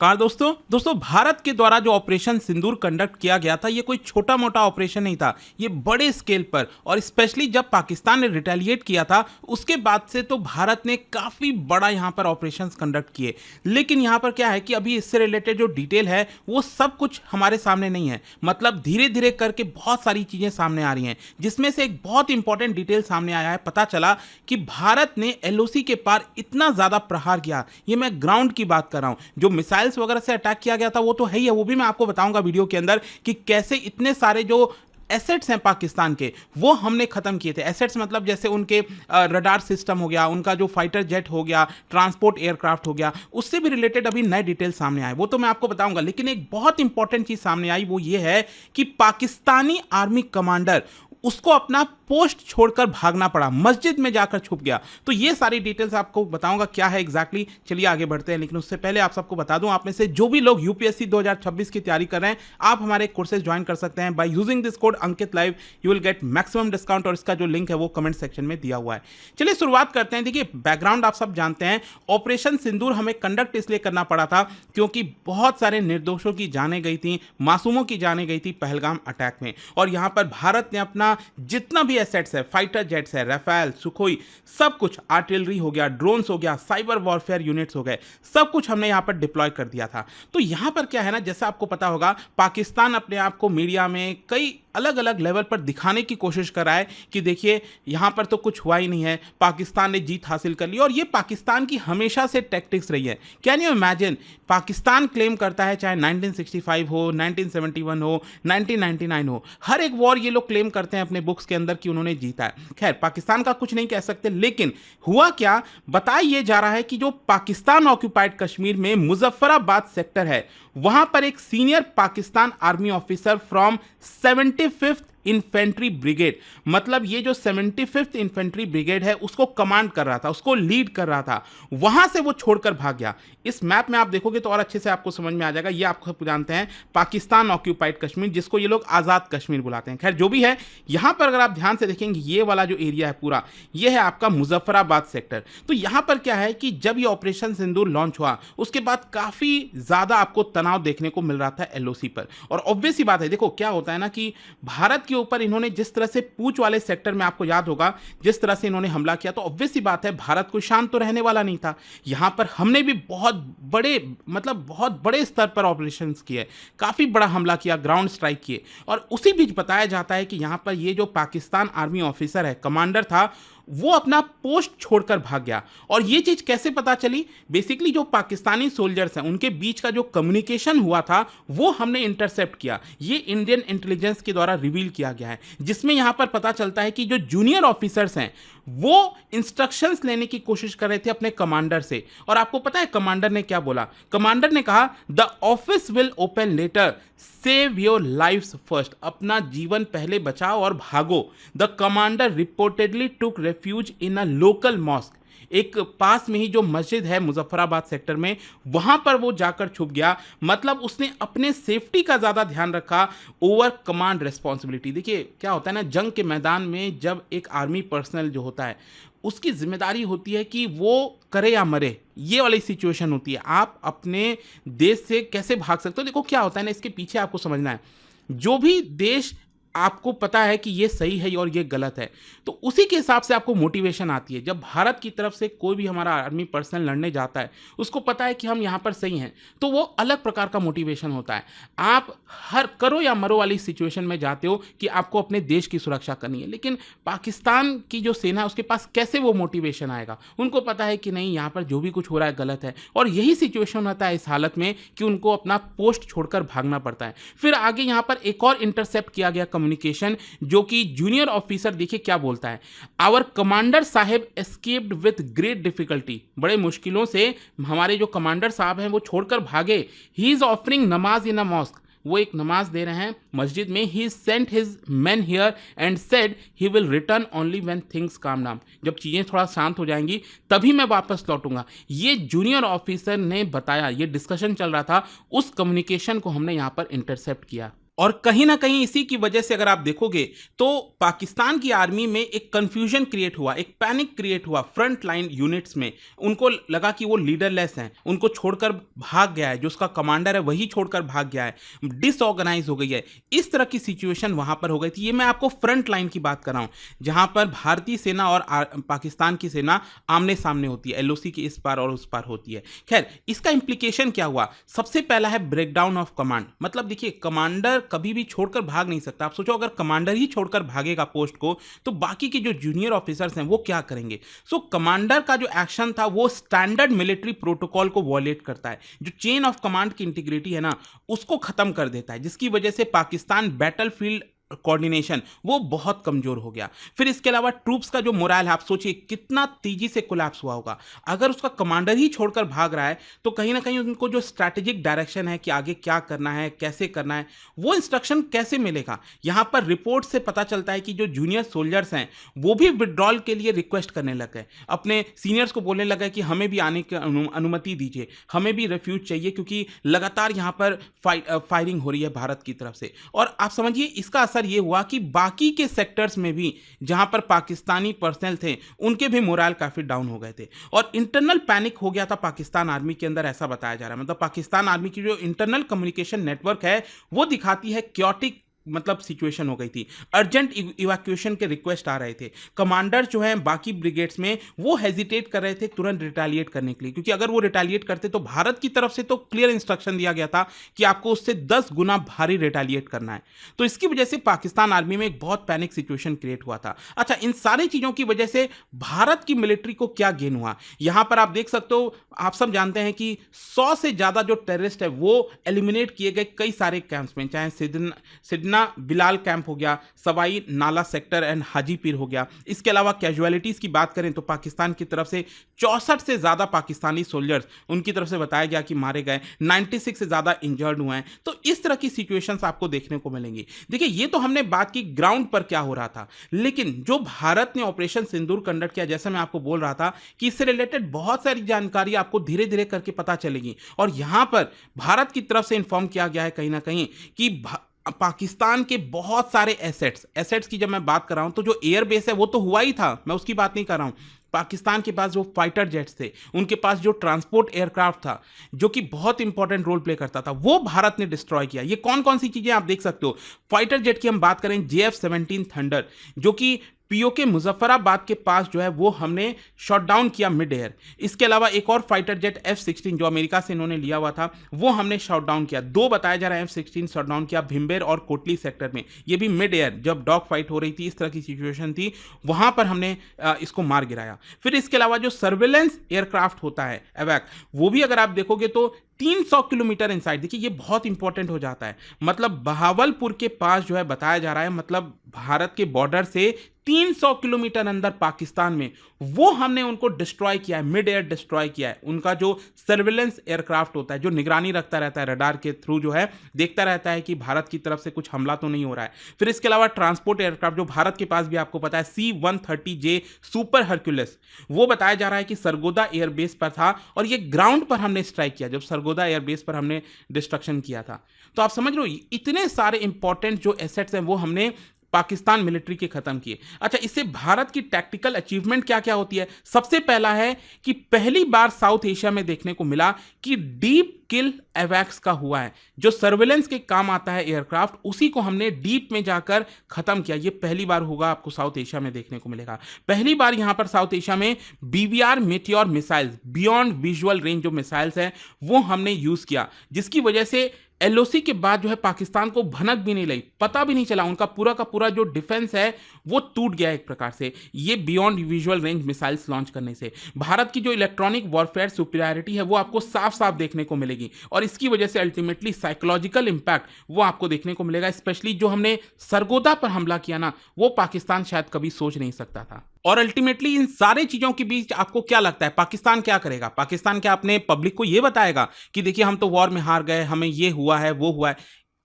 नमस्कार दोस्तों भारत के द्वारा जो ऑपरेशन सिंदूर कंडक्ट किया गया था ये कोई छोटा मोटा ऑपरेशन नहीं था। ये बड़े स्केल पर और स्पेशली जब पाकिस्तान ने रिटेलिएट किया था उसके बाद से तो भारत ने काफ़ी बड़ा यहाँ पर ऑपरेशंस कंडक्ट किए। लेकिन यहाँ पर क्या है कि अभी इससे रिलेटेड जो डिटेल है वो सब कुछ हमारे सामने नहीं है। मतलब धीरे धीरे करके बहुत सारी चीज़ें सामने आ रही हैं, जिसमें से एक बहुत इंपॉर्टेंट डिटेल सामने आया है। पता चला कि भारत ने एलओसी के पार इतना ज़्यादा प्रहार किया। ये मैं ग्राउंड की बात कर रहा हूँ, जो मिसाइल्स वगैरह से अटैक किया गया था वो तो है ही है, वो भी मैं आपको बताऊंगा वीडियो के अंदर कि कैसे इतने सारे जो एसेट्स हैं पाकिस्तान के वो हमने खत्म किए थे। एसेट्स मतलब जैसे उनके रडार सिस्टम हो गया, उनका जो फाइटर जेट हो गया, ट्रांसपोर्ट एयरक्राफ्ट हो गया, उससे भी रिलेटेड अभी नए डिटेल सामने आए, वो तो मैं आपको बताऊंगा। लेकिन एक बहुत इंपॉर्टेंट चीज सामने आई, वो ये है कि पाकिस्तानी आर्मी कमांडर उसको अपना पोस्ट छोड़कर भागना पड़ा, मस्जिद में जाकर छुप गया। तो ये सारी डिटेल्स आपको बताऊंगा क्या है एग्जैक्टली। चलिए आगे बढ़ते हैं, लेकिन उससे पहले आप सबको बता दूं, आप में से जो भी लोग यूपीएससी 2026 की तैयारी कर रहे हैं आप हमारे कोर्सेज ज्वाइन कर सकते हैं by using this code Ankit live. You will get maximum discount और इसका जो लिंक है वो कमेंट सेक्शन में दिया हुआ है। चलिए शुरुआत करते हैं। देखिए बैकग्राउंड आप सब जानते हैं, ऑपरेशन सिंदूर हमें कंडक्ट इसलिए करना पड़ा था क्योंकि बहुत सारे निर्दोषों की जानें गई थी, मासूमों की जानें गई थी पहलगाम अटैक में। और यहां पर भारत ने अपना जितना भी एसेट्स है, फाइटर जेट्स है, राफेल, सुखोई, सब कुछ, आर्टिलरी हो गया, ड्रोन्स हो गया, साइबर वॉरफेयर यूनिट्स हो गए, सब कुछ हमने यहां पर डिप्लॉय कर दिया था। तो यहां पर क्या है ना, जैसा आपको पता होगा पाकिस्तान अपने आप को मीडिया में कई अलग अलग लेवल पर दिखाने की कोशिश कर रहा है कि देखिए यहां पर तो कुछ हुआ ही नहीं है, पाकिस्तान ने जीत हासिल कर ली। और ये पाकिस्तान की हमेशा से टैक्टिक्स रही है। Can you imagine, Pakistan claim करता है चाहे 1965 हो, 1971 हो, 1999 हो, हर एक वॉर ये लोग क्लेम करते हैं अपने बुक्स के अंदर कि उन्होंने जीता है। खैर पाकिस्तान का कुछ नहीं कह सकते, लेकिन हुआ क्या बताया ये जा रहा है कि जो पाकिस्तान ऑक्यूपाइड कश्मीर में मुजफ्फराबाद सेक्टर है वहां पर एक senior Pakistan army officer from 75th infantry brigade, मतलब ये जो 75th इन्फेंट्री ब्रिगेड है उसको कमांड कर रहा था, उसको लीड कर रहा था, वहां से वो छोड़कर भाग गया। इस मैप में आप देखोगे तो और अच्छे से आपको समझ में आ जाएगा। ये आप जानते हैं पाकिस्तान ऑक्यूपाइड कश्मीर, जिसको ये लोग आजाद कश्मीर बुलाते हैं। खैर जो भी है, यहां पर अगर आप ध्यान से देखेंगे ये वाला जो एरिया है पूरा, ये है आपका मुजफ्फराबाद सेक्टर। तो यहां पर क्या है कि जब ये ऑपरेशन सिंदूर लॉन्च हुआ उसके बाद काफी ज्यादा आपको तनाव देखने को मिल रहा था एलओसी पर। और ऑब्वियस सी बात है, देखो क्या होता है ना कि भारत के ऊपर इन्होंने जिस तरह से पूंछ वाले सेक्टर में, आपको याद होगा जिस तरह से इन्होंने हमला किया, तो ऑब्वियस सी बात है भारत को शांत तो रहने वाला नहीं था। यहां पर हमने भी बहुत बड़े स्तर पर ऑपरेशंस किए, काफी बड़ा हमला किया, ग्राउंड स्ट्राइक किए। और उसी बीच बताया जाता है कि यहां पर ये जो पाकिस्तान आर्मी ऑफिसर है, कमांडर था, वो अपना पोस्ट छोड़कर भाग गया। और ये चीज कैसे पता चली? बेसिकली जो पाकिस्तानी सोल्जर्स हैं उनके बीच का जो कम्युनिकेशन हुआ था वो हमने इंटरसेप्ट किया। ये इंडियन इंटेलिजेंस के द्वारा रिवील किया गया है, जिसमें यहां पर पता चलता है कि जो जूनियर ऑफिसर्स हैं वो इंस्ट्रक्शंस लेने की कोशिश कर रहे थे अपने कमांडर से। और आपको पता है कमांडर ने क्या बोला? कमांडर ने कहा the office will open later, save your lifes first, अपना जीवन पहले बचाओ और भागो। The commander reportedly took refuge in a local mosque, एक पास में ही जो मस्जिद है मुजफ्फराबाद सेक्टर में, वहां पर वो जाकर छुप गया। मतलब उसने अपने सेफ्टी का ज्यादा ध्यान रखा ओवर कमांड रिस्पॉन्सिबिलिटी। देखिए क्या होता है ना, जंग के मैदान में जब एक आर्मी पर्सनल जो होता है उसकी जिम्मेदारी होती है कि वो करे या मरे, ये वाली सिचुएशन होती है। आप अपने देश से कैसे भाग सकते हो? देखो क्या होता है ना, इसके पीछे आपको समझना है, जो भी देश आपको पता है कि ये सही है और ये गलत है, तो उसी के हिसाब से आपको मोटिवेशन आती है। जब भारत की तरफ से कोई भी हमारा आर्मी पर्सनल लड़ने जाता है, उसको पता है कि हम यहाँ पर सही हैं, तो वो अलग प्रकार का मोटिवेशन होता है। आप हर करो या मरो वाली सिचुएशन में जाते हो कि आपको अपने देश की सुरक्षा करनी है। लेकिन पाकिस्तान की जो सेना है उसके पास कैसे वो मोटिवेशन आएगा? उनको पता है कि नहीं, यहाँ पर जो भी कुछ हो रहा है गलत है। और यही सिचुएशन होता है इस हालत में कि उनको अपना पोस्ट छोड़कर भागना पड़ता है। फिर आगे यहाँ पर एक और इंटरसेप्ट किया गया कम्युनिकेशन, जो कि जूनियर ऑफिसर देखिए क्या बोलता है, आवर कमांडर साहेब एस्केप्ड विथ ग्रेट डिफिकल्टी, बड़े मुश्किलों से हमारे जो कमांडर साहब हैं वो छोड़कर भागे। ही इज ऑफरिंग नमाज इन अ मॉस्क, वो एक नमाज दे रहे हैं मस्जिद में। He sent his man here and said he will return only when things calm down, जब चीज़ें थोड़ा शांत हो जाएंगी तभी मैं वापस लौटूंगा। ये जूनियर ऑफिसर ने बताया, ये डिस्कशन चल रहा था, उस कम्युनिकेशन को हमने यहाँ पर इंटरसेप्ट किया। और कहीं ना कहीं इसी की वजह से अगर आप देखोगे तो पाकिस्तान की आर्मी में एक कंफ्यूजन क्रिएट हुआ, एक पैनिक क्रिएट हुआ फ्रंट लाइन यूनिट्स में। उनको लगा कि वो लीडरलेस हैं, उनको छोड़कर भाग गया है, जो उसका कमांडर है वही छोड़कर भाग गया है, डिसऑर्गेनाइज हो गई है। इस तरह की सिचुएशन वहां पर हो गई थी। ये मैं आपको फ्रंट लाइन की बात कर रहा हूं, जहां पर भारतीय सेना और पाकिस्तान की सेना आमने सामने होती है, एलओसी की इस पार और उस पार होती है। खैर, इसका इंप्लीकेशन क्या हुआ? सबसे पहला है ब्रेकडाउन ऑफ कमांड। मतलब देखिए, कमांडर कभी भी छोड़कर भाग नहीं सकता। आप सोचो, अगर कमांडर ही छोड़कर भागेगा पोस्ट को, तो बाकी के जो जूनियर ऑफिसर्स हैं वो क्या करेंगे? सो कमांडर का जो एक्शन था वो स्टैंडर्ड मिलिट्री प्रोटोकॉल को वॉयलेट करता है। जो चेन ऑफ कमांड की इंटीग्रिटी है ना, उसको खत्म कर देता है, जिसकी वजह से पाकिस्तान बैटलफील्ड कोऑर्डिनेशन वो बहुत कमजोर हो गया। फिर इसके अलावा ट्रूप्स का जो मोरल है, आप सोचिए कितना तेजी से कोलैप्स हुआ होगा। अगर उसका कमांडर ही छोड़कर भाग रहा है तो कहीं ना कहीं उनको जो स्ट्रैटेजिक डायरेक्शन है कि आगे क्या करना है, कैसे करना है, वो इंस्ट्रक्शन कैसे मिलेगा? यहां पर रिपोर्ट से पता चलता है कि जो जूनियर सोल्जर्स हैं वो भी विड्रॉल के लिए रिक्वेस्ट करने लगे, अपने सीनियर्स को बोलने लगे कि हमें भी आने की अनुमति दीजिए, हमें भी रिफ्यूज चाहिए, क्योंकि लगातार यहां पर फायरिंग हो रही है भारत की तरफ से। और आप समझिए इसका असर ये हुआ कि बाकी के सेक्टर्स में भी जहां पर पाकिस्तानी पर्सनल थे उनके भी मोरल काफी डाउन हो गए थे और इंटरनल पैनिक हो गया था पाकिस्तान आर्मी के अंदर, ऐसा बताया जा रहा है। मतलब पाकिस्तान आर्मी की जो इंटरनल कम्युनिकेशन नेटवर्क है वो दिखाती है क्योटिक मतलब सिचुएशन हो गई थी। अर्जेंट इवैक्यूएशन के रिक्वेस्ट आ रहे थे। कमांडर जो हैं बाकी ब्रिगेड्स में वो हेजिटेट कर रहे थे तुरंत रिटेलिएट करने के लिए, क्योंकि अगर वो रिटेलिएट करते तो भारत की तरफ से तो क्लियर इंस्ट्रक्शन दिया गया था कि आपको उससे 10 गुना भारी रिटेलिएट करना है। तो इसकी वजह से पाकिस्तान आर्मी में एक बहुत पैनिक सिचुएशन क्रिएट हुआ था। अच्छा, इन सारी चीजों की वजह से भारत की मिलिट्री को क्या गेन हुआ, यहां पर आप देख सकते हो। आप सब जानते हैं कि 100 से ज्यादा जो टेररिस्ट है वो एलिमिनेट किए गए कई सारे कैंप्स में, चाहे सिडना बिलाल कैंप हो गया, सवाई नाला सेक्टर एंड हाजीपीर हो गया। इसके अलावा कैजुअलिटीज की बात करें तो पाकिस्तान की तरफ से 64 से ज्यादा पाकिस्तानी सोल्जर्स उनकी तरफ से बताया गया कि मारे गए, 96 से ज्यादा इंजर्ड हुए हैं। तो इस तरह की सिचुएशंस आपको देखने को मिलेंगी। देखिए, ये तो हमने बात की ग्राउंड पर क्या हो रहा था, लेकिन जो भारत ने ऑपरेशन सिंदूर कंडक्ट किया, जैसे मैं आपको बोल रहा था कि इससे रिलेटेड बहुत सारी जानकारी आपको धीरे धीरे करके पता चलेगी। और यहां पर भारत की तरफ से इंफॉर्म किया गया है कहीं ना कहीं कि पाकिस्तान के बहुत सारे एसेट्स की जब मैं बात कर रहा हूं तो जो एयर बेस है वो तो हुआ ही था, मैं उसकी बात नहीं कर रहा हूं। पाकिस्तान के पास जो फाइटर जेट्स थे, उनके पास जो ट्रांसपोर्ट एयरक्राफ्ट था जो कि बहुत इंपॉर्टेंट रोल प्ले करता था, वो भारत ने डिस्ट्रॉय किया। ये कौन कौन सी चीजें आप देख सकते हो। फाइटर जेट की हम बात करें, JF-17 थंडर, जो कि पीओके मुजफ्फराबाद के पास जो है वो हमने शॉट डाउन किया मिड एयर। इसके अलावा एक और फाइटर जेट F-16 जो अमेरिका से इन्होंने लिया हुआ था वो हमने शॉट डाउन किया। 2 बताया जा रहा है F-16 शॉट डाउन किया भिम्बेर और कोटली सेक्टर में, ये भी मिड एयर जब डॉग फाइट हो रही थी, इस तरह की सिचुएशन थी, वहां पर हमने इसको मार गिराया। फिर इसके अलावा जो सर्वेलेंस एयरक्राफ्ट होता है एवैक, वो भी अगर आप देखोगे तो 300 किलोमीटर इनसाइड, देखिए ये बहुत इंपॉर्टेंट हो जाता है। मतलब बहावलपुर के पास जो है बताया जा रहा है, मतलब भारत के बॉर्डर से 300 किलोमीटर अंदर पाकिस्तान में, वो हमने उनको डिस्ट्रॉय किया है, मिड एयर डिस्ट्रॉय किया है। उनका जो सर्वेलेंस एयरक्राफ्ट होता है जो निगरानी रखता रहता है, रडार के थ्रू जो है देखता रहता है कि भारत की तरफ से कुछ हमला तो नहीं हो रहा है। फिर इसके अलावा ट्रांसपोर्ट एयरक्राफ्ट जो भारत के पास भी आपको पता है C-130J सुपर हरक्यूलिस, वो बताया जा रहा है कि सरगोदा एयरबेस पर था और ये ग्राउंड पर हमने स्ट्राइक किया जब सरगोदा एयरबेस पर हमने डिस्ट्रक्शन किया था। तो आप समझ रहे हो, इतने सारे इंपॉर्टेंट जो एसेट्स हैं वो हमने पाकिस्तान मिलिट्री के खत्म किए। अच्छा, इससे भारत की टैक्टिकल अचीवमेंट क्या क्या होती है? सबसे पहला है कि पहली बार साउथ एशिया में देखने को मिला कि डीप किल एवैक्स का हुआ है। जो सर्वेलेंस के काम आता है एयरक्राफ्ट, उसी को हमने डीप में जाकर खत्म किया। ये पहली बार होगा, आपको साउथ एशिया में देखने को मिलेगा। पहली बार यहां पर साउथ एशिया में BVR meteor missiles, beyond visual range जो मिसाइल्स हैं वो हमने यूज किया, जिसकी वजह से LOC के बाद जो है पाकिस्तान को भनक भी नहीं लगी, पता भी नहीं चला, उनका पूरा का पूरा जो डिफेंस है वो टूट गया एक प्रकार से, ये beyond visual range missiles launch करने से। भारत की जो इलेक्ट्रॉनिक वॉरफेयर सुपीरियरिटी है वो आपको साफ साफ देखने को मिलेगी और इसकी वजह से अल्टीमेटली साइकोलॉजिकल इंपैक्ट वो आपको देखने को मिलेगा। स्पेशली जो हमने सरगोदा पर हमला किया ना, वो पाकिस्तान शायद कभी सोच नहीं सकता था। और अल्टीमेटली इन सारे चीजों के बीच आपको क्या लगता है पाकिस्तान क्या करेगा? पाकिस्तान क्या अपने पब्लिक को ये बताएगा कि देखिए हम तो वॉर में हार गए, हमें ये हुआ है वो हुआ है?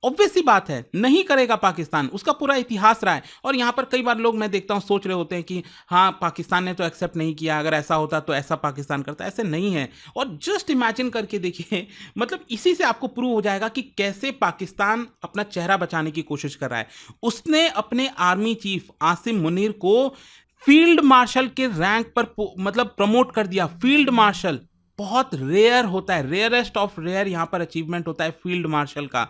ऑब्वियस सी बात है, नहीं करेगा पाकिस्तान, उसका पूरा इतिहास रहा है। और यहाँ पर कई बार लोग मैं देखता हूँ सोच रहे होते हैं कि हाँ पाकिस्तान ने तो एक्सेप्ट नहीं किया, अगर ऐसा होता तो ऐसा पाकिस्तान करता, ऐसे नहीं है। और जस्ट इमेजिन करके देखिए, मतलब इसी से आपको प्रूव हो जाएगा कि कैसे पाकिस्तान अपना चेहरा बचाने की कोशिश कर रहा है। उसने अपने आर्मी चीफ आसिम मुनीर को फील्ड मार्शल के रैंक पर मतलब प्रमोट कर दिया। फील्ड मार्शल बहुत रेयर होता है, रेयरेस्ट ऑफ रेयर यहाँ पर अचीवमेंट होता है फील्ड मार्शल का।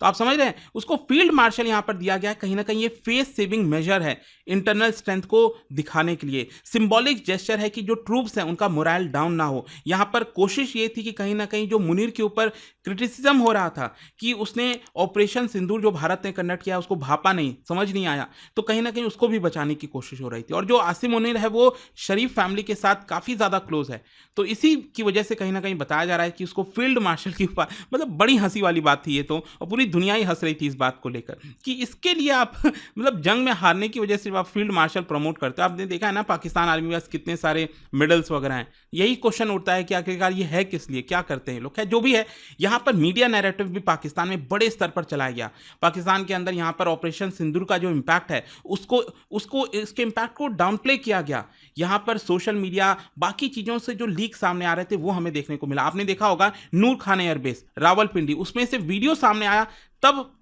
तो आप समझ रहे हैं, उसको फील्ड मार्शल यहां पर दिया गया है। कहीं ना कहीं ये फेस सेविंग मेजर है, इंटरनल स्ट्रेंथ को दिखाने के लिए सिंबॉलिक जेस्चर है कि जो ट्रूप्स हैं उनका मोरल डाउन ना हो। यहां पर कोशिश ये थी कि कहीं ना कहीं जो मुनीर के ऊपर क्रिटिसिज्म हो रहा था कि उसने ऑपरेशन सिंदूर जो भारत ने कंडक्ट किया उसको भापा नहीं, समझ नहीं आया, तो कहीं ना कहीं उसको भी बचाने की कोशिश हो रही थी। और जो आसिम मुनीर है वो शरीफ फैमिली के साथ काफ़ी ज़्यादा क्लोज है, तो इसी की वजह से कहीं ना कहीं बताया जा रहा है कि उसको फील्ड मार्शल की मतलब बड़ी हंसी वाली बात थी ये तो, और पूरी दुनिया ही हंस रही थी इस बात को लेकर कि इसके लिए आप मतलब जंग में हारने की वजह से आप फील्ड मार्शल प्रमोट करते हो। आपने देखा है ना पाकिस्तान आर्मी के पास कितने सारे मेडल्स वगैरह हैं। यही क्वेश्चन उठता है कि आखिरकार ये है किस लिए, क्या करते हैं लोग। है जो भी है, यहाँ पर मीडिया नैरेटिव भी पाकिस्तान में बड़े स्तर पर चलाया गया। पाकिस्तान के अंदर यहाँ पर ऑपरेशन सिंदूर का जो इम्पैक्ट है उसको इसके इम्पैक्ट को डाउन प्ले किया गया। यहाँ पर सोशल मीडिया बाकी चीज़ों से जो लीक सामने आ रहे थे वो हमें देखने को मिला। आपने देखा होगा नूर खान एयरबेस रावलपिंडी, उसमें से वीडियो सामने आया, तब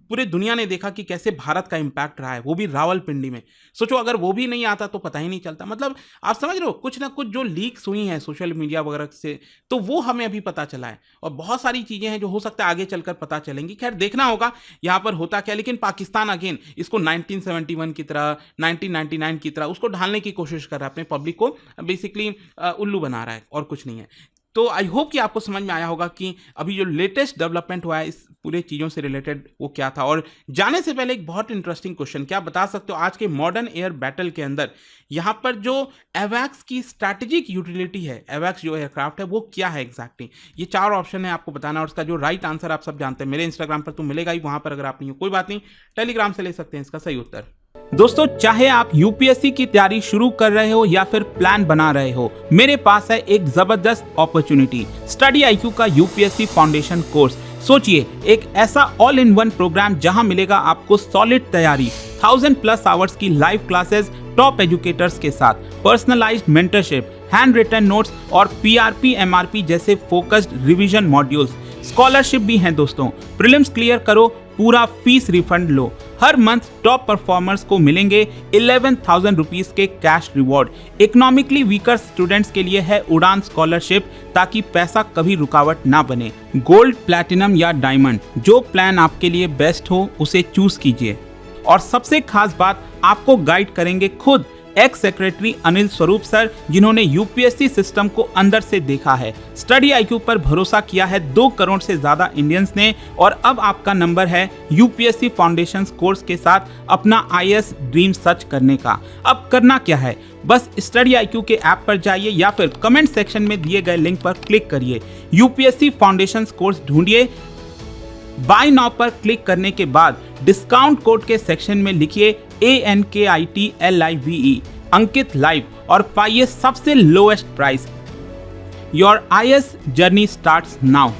पूरे दुनिया ने देखा कि कैसे भारत का इंपैक्ट रहा है, वो भी रावलपिंडी में। सोचो अगर वो भी नहीं आता तो पता ही नहीं चलता। मतलब आप समझ रहे हो, कुछ ना कुछ जो लीक्स हुई हैं सोशल मीडिया वगैरह से, तो वो हमें अभी पता चला है। और बहुत सारी चीज़ें हैं जो हो सकता है आगे चलकर पता चलेंगी। खैर देखना होगा यहाँ पर होता क्या। लेकिन पाकिस्तान अगेन इसको 1971 की तरह, 1999 की तरह उसको ढालने की कोशिश कर रहा है, अपने पब्लिक को बेसिकली उल्लू बना रहा है, और कुछ नहीं है। तो आई होप कि आपको समझ में आया होगा कि अभी जो लेटेस्ट डेवलपमेंट हुआ है इस पूरे चीज़ों से रिलेटेड वो क्या था। और जाने से पहले एक बहुत इंटरेस्टिंग क्वेश्चन, क्या बता सकते हो आज के मॉडर्न एयर बैटल के अंदर यहाँ पर जो एवैक्स की स्ट्रैटेजिक यूटिलिटी है, एवैक्स जो एयरक्राफ्ट है वो क्या है एग्जैक्टली। ये 4 ऑप्शन है आपको बताना, और उसका जो राइट आंसर आप सब जानते हैं। मेरे इंस्टाग्राम पर तो मिलेगा ही, वहां पर अगर आप नहीं हो कोई बात नहीं, टेलीग्राम से ले सकते हैं इसका सही उत्तर। दोस्तों चाहे आप यूपीएससी की तैयारी शुरू कर रहे हो या फिर प्लान बना रहे हो, मेरे पास है एक जबरदस्त अपॉर्चुनिटी, स्टडी आईक्यू का यूपीएससी फाउंडेशन कोर्स। सोचिए, एक ऐसा ऑल इन वन प्रोग्राम जहां मिलेगा आपको सॉलिड तैयारी, 1000+ आवर्स की लाइव क्लासेस टॉप एजुकेटर्स के साथ, personalised mentorship, hand written notes और पीआरपी एमआरपी जैसे फोकस्ड रिवीजन मॉड्यूल्स। स्कॉलरशिप भी हैं दोस्तों, प्रीलिम्स क्लियर करो, पूरा फीस रिफंड लो। हर मंथ टॉप परफॉर्मर्स को मिलेंगे 11,000 रुपीज के cash reward. Economically weaker students के लिए है उड़ान स्कॉलरशिप, ताकि पैसा कभी रुकावट ना बने। गोल्ड, प्लैटिनम या डायमंड, जो प्लान आपके लिए बेस्ट हो उसे चूज कीजिए। और सबसे खास बात, आपको गाइड करेंगे खुद x secretary Anil Swarup sir, जिन्होंने यूपीएससी सिस्टम को अंदर से देखा है। स्टडी आईक्यू पर भरोसा किया है 2 करोड़ से ज्यादा इंडियंस ने, और अब आपका नंबर है यूपीएससी फाउंडेशन कोर्स के साथ अपना आईएएस ड्रीम सच करने का। अब करना क्या है, बस स्टडी आईक्यू के ऐप पर जाइए या फिर कमेंट सेक्शन में दिए गए लिंक पर क्लिक करिए, यूपीएससी फाउंडेशन कोर्स ढूंढिए। बाय नाउ पर क्लिक करने के बाद डिस्काउंट कोड के सेक्शन में लिखिए ANKITLIVE अंकित लाइव और पाइए सबसे lowest price. Your IAS journey starts now.